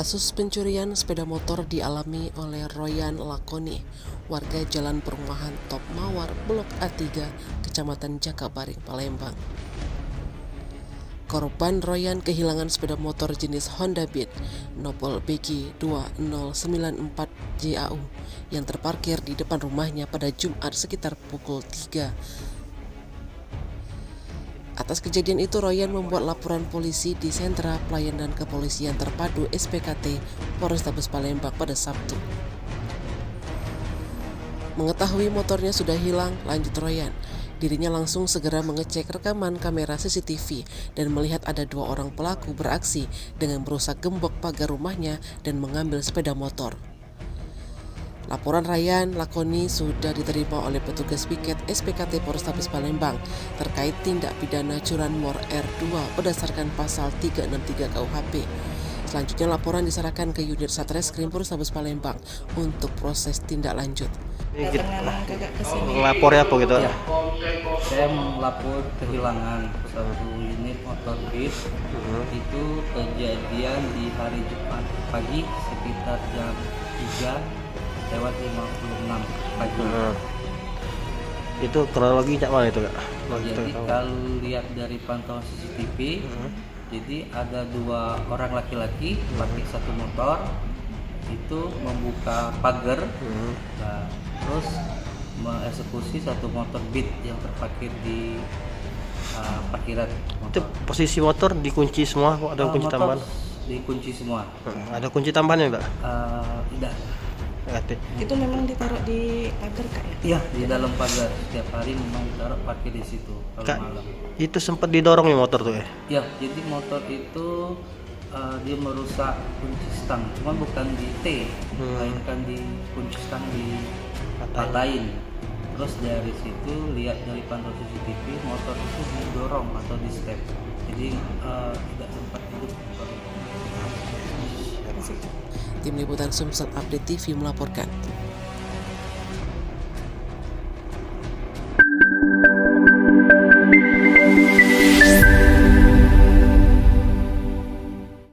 Kasus pencurian sepeda motor dialami oleh Royan Lakoni, warga Jalan Perumahan Top Mawar, Blok A3, Kecamatan Jakabaring, Palembang. Korban Royan kehilangan sepeda motor jenis Honda Beat Nopol BG 2094 JAU yang terparkir di depan rumahnya pada Jumat sekitar pukul 3. Atas kejadian itu, Royan membuat laporan polisi di Sentra Pelayanan Kepolisian Terpadu SPKT Polrestabes Palembang pada Sabtu. Mengetahui motornya sudah hilang, lanjut Royan, dirinya langsung segera mengecek rekaman kamera CCTV dan melihat ada 2 orang pelaku beraksi dengan merusak gembok pagar rumahnya dan mengambil sepeda motor. Laporan Royan Lakoni sudah diterima oleh petugas piket SPKT Polrestabes Palembang terkait tindak pidana curanmor R2 berdasarkan pasal 363 KUHP. Selanjutnya laporan diserahkan ke unit Satreskrim Polrestabes Palembang untuk proses tindak lanjut. Lapornya apa gitu? Ya, saya melapor kehilangan satu unit motor Beat. Itu kejadian di hari Jumat pagi sekitar jam 3:56 pagi. Itu kronologi cak mana itu, Kak? Jadi kalau lihat dari pantauan CCTV, jadi ada 2 orang laki-laki pakai satu motor itu membuka pagar, nah, terus mengeksekusi satu motor Beat yang terparkir di parkiran motor. Itu posisi motor dikunci semua, kok ada kunci tambahan? Dikunci semua. Ada kunci tambahannya, Kak? Tidak. Itu memang ditaruh di pagar, Kak, ya? Iya, di dalam pagar. Setiap hari memang ditaruh parkir di situ kalau Kak, malam. itu sempat didorong ya motor tuh ya? Ya, jadi motor itu dia merusak kunci stang, cuman bukan di T, melainkan di kunci stang dipatahin. Terus dari situ lihat dari pantau CCTV motor itu didorong atau di step, jadi tidak sempat hidup motor. Tim Liputan Sumsel Update TV melaporkan.